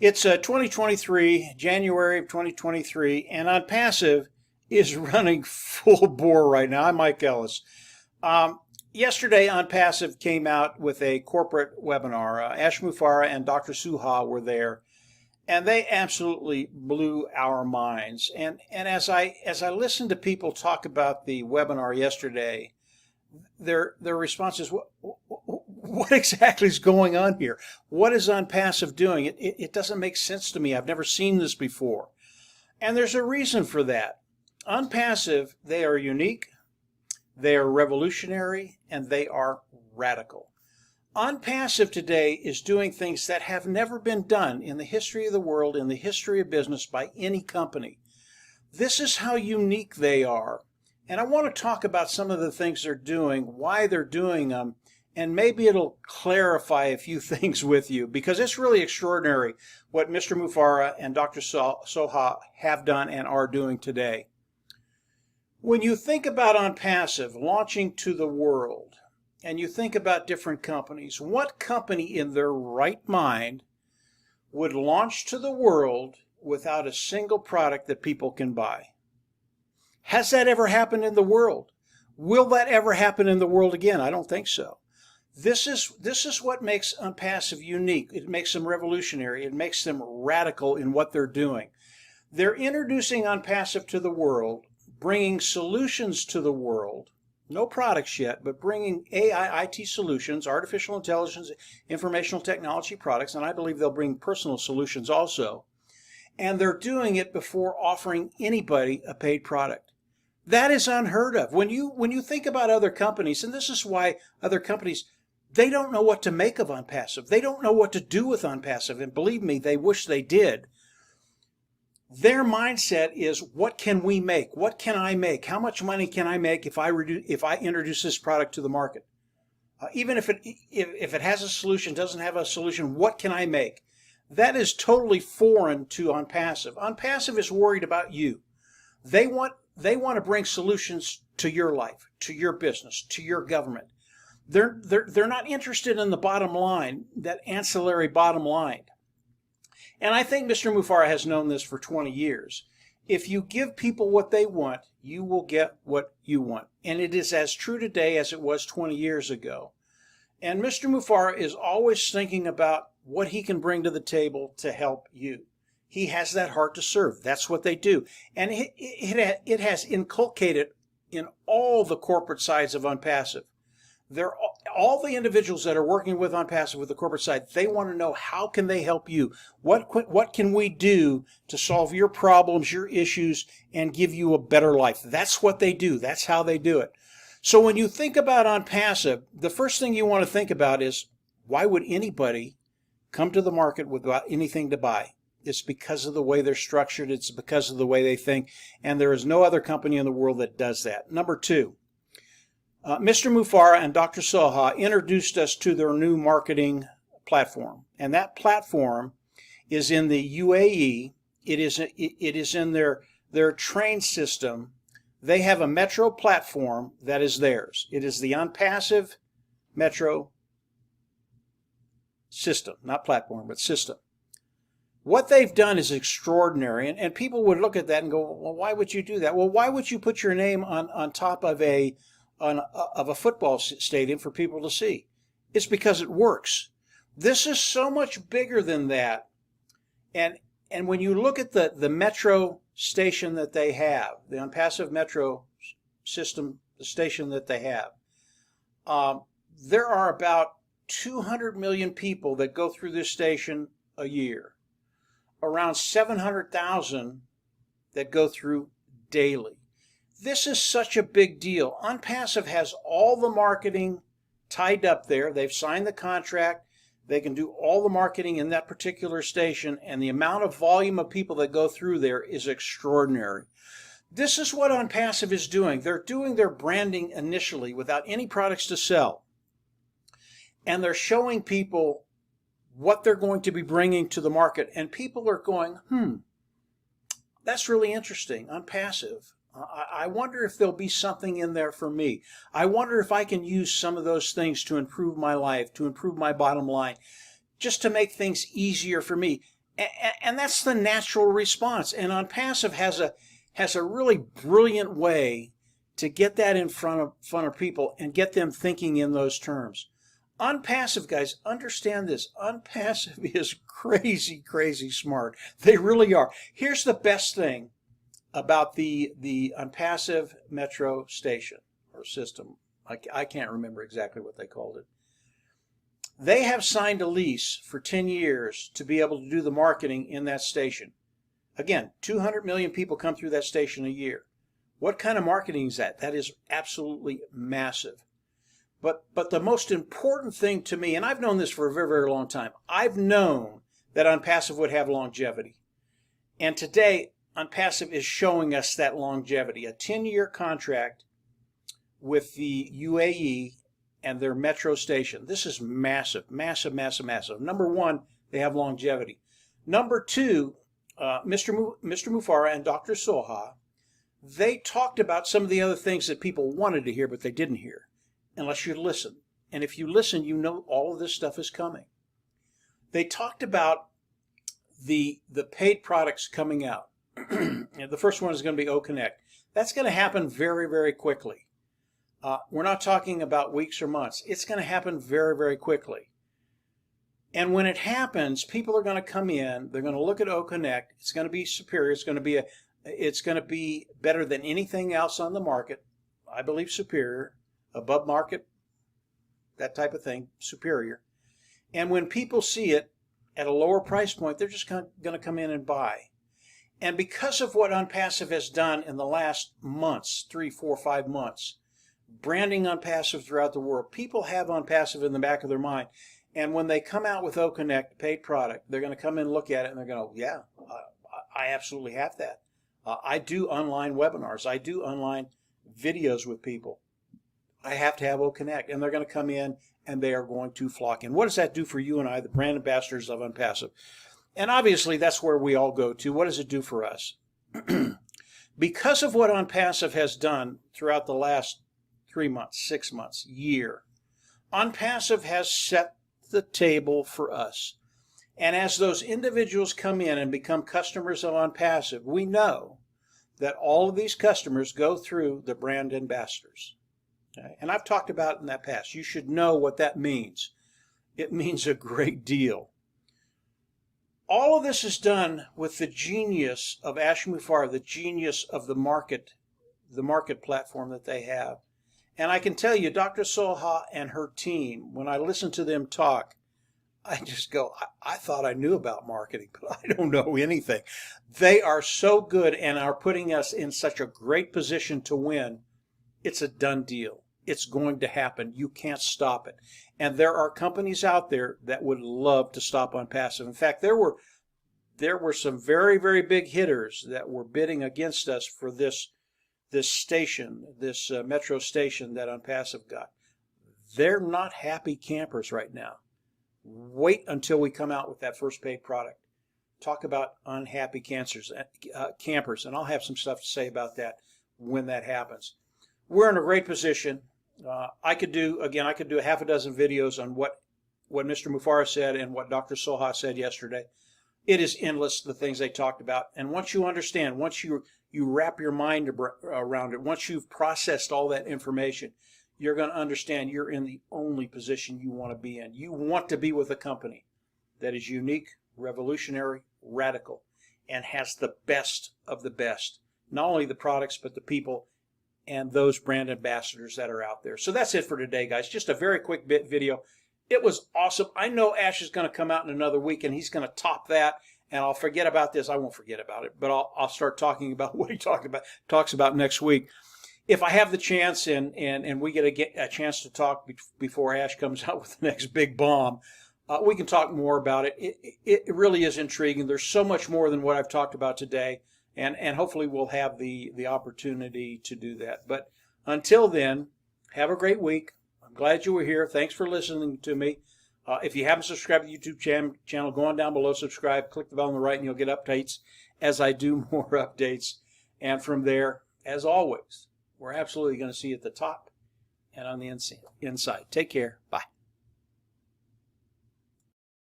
It's 2023, January of 2023, and Onpassive is running full bore right now. I'm Mike Ellis. Yesterday, Onpassive came out with a corporate webinar. ASHMUFAREH and Dr. Suha were there, and they absolutely blew our minds. And as I listened to people talk about the webinar yesterday, their response is, what exactly is going on here? What is Onpassive doing? It doesn't make sense to me. I've never seen this before. And there's a reason for that. Onpassive, they are unique, they are revolutionary, and they are radical. Onpassive today is doing things that have never been done in the history of the world, in the history of business, by any company. This is how unique they are. And I want to talk about some of the things they're doing, why they're doing them, and maybe it'll clarify a few things with you, because it's really extraordinary what Mr. Mufareh and Dr. Suha have done and are doing today. When you think about Onpassive launching to the world, and you think about different companies, what company in their right mind would launch to the world without a single product that people can buy? Has that ever happened in the world? Will that ever happen in the world again? I don't think so. This is what makes Onpassive unique. It makes them revolutionary. It makes them radical in what they're doing. They're introducing Onpassive to the world, bringing solutions to the world. No products yet, but bringing AI, IT solutions, artificial intelligence, informational technology products, and I believe they'll bring personal solutions also. And they're doing it before offering anybody a paid product. That is unheard of. When you think about other companies, and this is why other companies, they don't know what to make of Onpassive. They don't know what to do with Onpassive, and believe me, they wish they did. Their mindset is, what can we make? What can I make? How much money can I make if I introduce this product to the market? Even if it has a solution, doesn't have a solution, what can I make? That is totally foreign to Onpassive. Onpassive is worried about you. They want to bring solutions to your life, to your business, to your government. They're not interested in the bottom line, that ancillary bottom line. And I think Mr. Mufareh has known this for 20 years. If you give people what they want, you will get what you want. And it is as true today as it was 20 years ago. And Mr. Mufareh is always thinking about what he can bring to the table to help you. He has that heart to serve. That's what they do. And it has inculcated in all the corporate sides of Onpassive. All the individuals that are working with Onpassive with the corporate side, they want to know, how can they help you? What can we do to solve your problems, your issues, and give you a better life? That's what they do. That's how they do it. So when you think about Onpassive, the first thing you want to think about is, why would anybody come to the market without anything to buy? It's because of the way they're structured. It's because of the way they think. And there is no other company in the world that does that. Number two, Mr. Mufareh and Dr. Suha introduced us to their new marketing platform. And that platform is in the UAE. It is in their train system. They have a metro platform that is theirs. It is the Onpassive metro system, not platform, but system. What they've done is extraordinary, and people would look at that and go, well, why would you do that? Well, why would you put your name on top of a football stadium for people to see? It's because it works. This is so much bigger than that. And when you look at the metro station that they have, the Onpassive metro system, the station that they have, there are about 200 million people that go through this station a year. Around 700,000 that go through daily. This is such a big deal. Onpassive has all the marketing tied up there. They've signed the contract. They can do all the marketing in that particular station, and the amount of volume of people that go through there is extraordinary. This is what Onpassive is doing. They're doing their branding initially without any products to sell. And they're showing people what they're going to be bringing to the market. And people are going, that's really interesting, Onpassive. I wonder if there'll be something in there for me. I wonder if I can use some of those things to improve my life, to improve my bottom line, just to make things easier for me. And that's the natural response. And Onpassive has a really brilliant way to get that in front of people and get them thinking in those terms. Onpassive, guys, understand this. Onpassive is crazy, crazy smart. They really are. Here's the best thing about the Onpassive metro station or system. I can't remember exactly what they called it. They have signed a lease for 10 years to be able to do the marketing in that station. Again, 200 million people come through that station a year. What kind of marketing is that? That is absolutely massive. But the most important thing to me, and I've known this for a very, very long time, I've known that Onpassive would have longevity. And today, Onpassive is showing us that longevity. A 10-year contract with the UAE and their metro station. This is massive, massive, massive, massive. Number one, they have longevity. Number two, Mr. MACHINELEARNING and Dr. Soha, they talked about some of the other things that people wanted to hear, but they didn't hear, unless you listen. And if you listen, you know all of this stuff is coming. They talked about the paid products coming out. The first one is going to be OConnect. That's going to happen very, very quickly. We're not talking about weeks or months. It's going to happen very, very quickly. And when it happens, people are going to come in. They're going to look at OConnect. It's going to be superior. It's going to be better than anything else on the market. I believe superior, above market, that type of thing, superior. And when people see it at a lower price point, they're just going to come in and buy. And because of what Onpassive has done in the last months, 3, 4, 5 months, branding Onpassive throughout the world, people have Onpassive in the back of their mind. And when they come out with OConnect, paid product, they're going to come in and look at it and they're going to, yeah, I absolutely have that. I do online webinars. I do online videos with people. I have to have OConnect. And they're going to come in and they are going to flock in. What does that do for you and I, the brand ambassadors of Onpassive? And obviously, that's where we all go to. What does it do for us? Because of what Onpassive has done throughout the last 3 months, 6 months, year, Onpassive has set the table for us. And as those individuals come in and become customers of Onpassive, we know that all of these customers go through the brand ambassadors. Okay? And I've talked about it in that past. You should know what that means. It means a great deal. All of this is done with the genius of ASHMUFAREH, the genius of the market platform that they have. And I can tell you, Dr. Soha and her team, when I listen to them talk, I just go, I thought I knew about marketing, but I don't know anything. They are so good and are putting us in such a great position to win. It's a done deal. It's going to happen. You can't stop it. And there are companies out there that would love to stop Onpassive. In fact, there were some very, very big hitters that were bidding against us for this station, this metro station that Onpassive got. They're not happy campers right now. Wait until we come out with that first paid product. Talk about unhappy campers, and I'll have some stuff to say about that when that happens. We're in a great position. I could do a half a dozen videos on what Mr. MACHINELEARNING said and what Dr. Soha said yesterday. It is endless, the things they talked about. And once you understand, once you wrap your mind around it, once you've processed all that information, you're going to understand you're in the only position you want to be in. You want to be with a company that is unique, revolutionary, radical, and has the best of the best. Not only the products, but the people and those brand ambassadors that are out there. So that's it for today, guys. Just a very quick video. It was awesome. I know Ash is going to come out in another week, and he's going to top that. And I'll forget about this. I won't forget about it, but I'll start talking about what he talks about next week. If I have the chance and we get a chance to talk before Ash comes out with the next big bomb, we can talk more about it. It really is intriguing. There's so much more than what I've talked about today, and hopefully we'll have the opportunity to do that. But until then, have a great week. I'm glad you were here. Thanks for listening to me. If you haven't subscribed to the YouTube channel, go on down below, subscribe, click the bell on the right, and you'll get updates as I do more updates. And from there, as always, we're absolutely going to see you at the top and on the inside. Take care. Bye.